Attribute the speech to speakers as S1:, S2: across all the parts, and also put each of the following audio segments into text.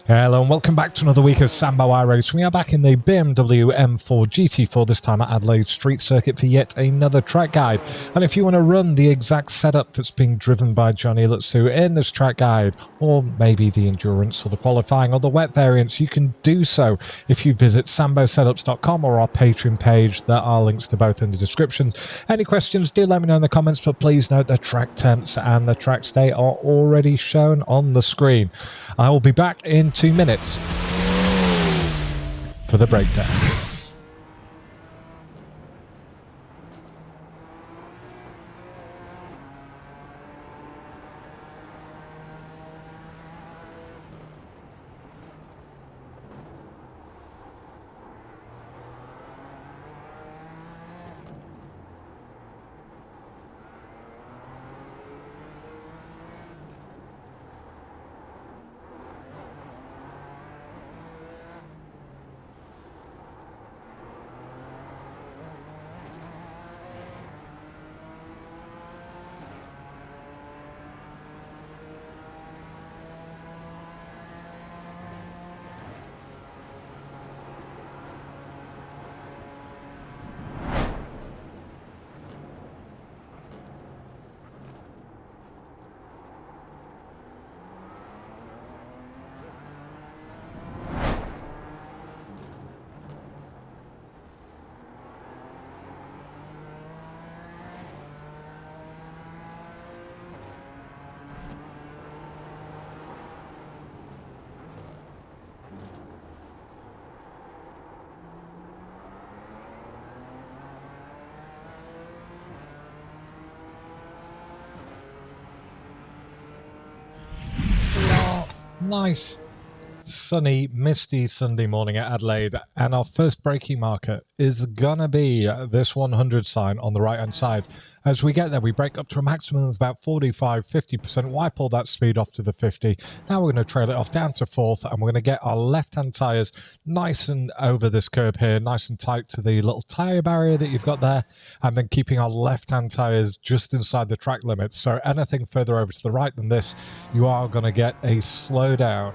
S1: Hello and welcome back to another week of Sambo iRace. We are back in the BMW M4 GT4, this time at Adelaide Street Circuit for yet another track guide. And if you want to run the exact setup that's being driven by Gianni Lutzu in this track guide, or maybe the endurance or the qualifying or the wet variants, you can do so if you visit sambosetups.com or our Patreon page. There are links to both in the description. Any questions, do let me know in the comments, but please note the track temps and the track stay are already shown on the screen. I will be back in 2 minutes for the breakdown. Nice sunny, misty Sunday morning at Adelaide, and our first braking marker is gonna be this 100 sign on the right hand side. As we get there, we brake up to a maximum of about 45-50%, wipe all that speed off to the 50. Now we're going to trail it off down to 4th, and we're going to get our left hand tyres nice and over this curb here, nice and tight to the little tyre barrier that you've got there, and then keeping our left hand tyres just inside the track limits. So anything further over to the right than this, you are going to get a slowdown.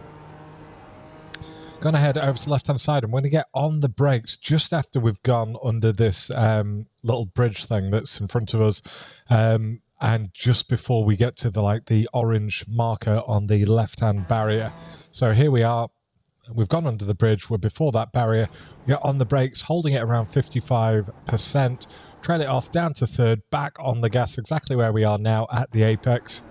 S1: Going to head over to the left hand side, and we're going to get on the brakes just after we've gone under this little bridge thing that's in front of us, and just before we get to the orange marker on the left hand barrier. So here we are, we've gone under the bridge, we're before that barrier, we get on the brakes, holding it around 55%, trail it off down to 3rd, back on the gas exactly where we are now at the apex.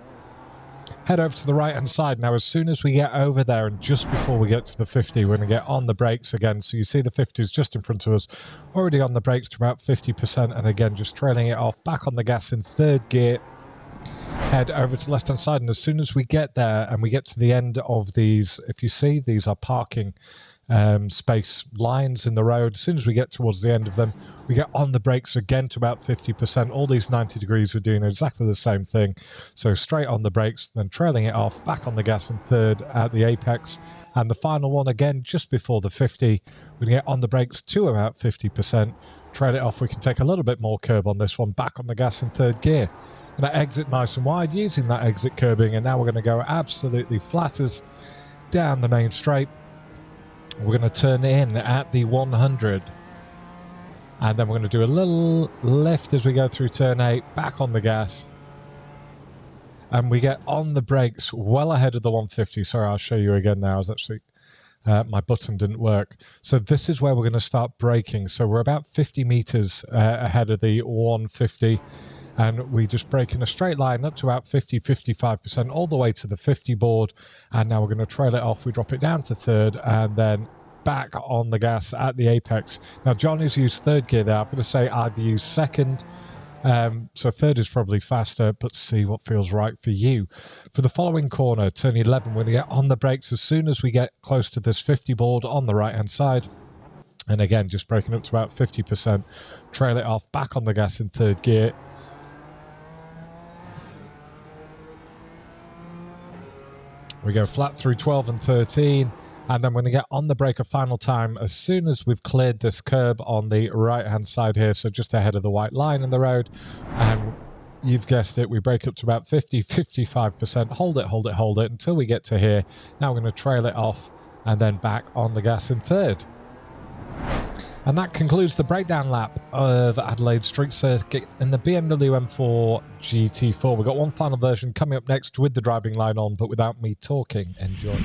S1: Head over to the right hand side. Now as soon as we get over there and just before we get to the 50, we're going to get on the brakes again. So you see the 50 is just in front of us, already on the brakes to about 50%, and again just trailing it off, back on the gas in 3rd gear. Head over to the left hand side, and as soon as we get there and we get to the end of these, if you see, these are parking space lines in the road. As soon as we get towards the end of them, we get on the brakes again to about 50%. All these 90 degrees, we're doing exactly the same thing. So straight on the brakes, then trailing it off, back on the gas in 3rd at the apex. And the final one again, just before the 50, we're going to get on the brakes to about 50%, trail it off. We can take a little bit more curb on this one, back on the gas in 3rd gear. Going to exit nice and wide using that exit curbing, and now we're going to go absolutely flat as down the main straight. We're going to turn in at the 100, and then we're going to do a little lift as we go through turn 8, back on the gas, and we get on the brakes well ahead of the 150. Sorry, I'll show you again now. I was actually my button didn't work. So this is where we're going to start braking. So we're about 50 meters ahead of the 150, and we just brake in a straight line up to about 50-55% all the way to the 50 board, and now we're going to trail it off. We drop it down to 3rd and then back on the gas at the apex. Now Johnny's used 3rd gear there. I'm going to say I'd use 2nd, so 3rd is probably faster, but see what feels right for you. For the following corner, turn 11, we're going to get on the brakes as soon as we get close to this 50 board on the right hand side, and again just braking up to about 50%, trail it off, back on the gas in 3rd gear. We go flat through 12 and 13, and then we're going to get on the brake a final time as soon as we've cleared this curb on the right hand side here, so just ahead of the white line in the road, and you've guessed it, we brake up to about 50-55%, hold it until we get to here. Now we're going to trail it off and then back on the gas in third. And that concludes the breakdown lap of Adelaide Street Circuit in the BMW M4 GT4. We've got one final version coming up next with the driving line on, but without me talking. Enjoy.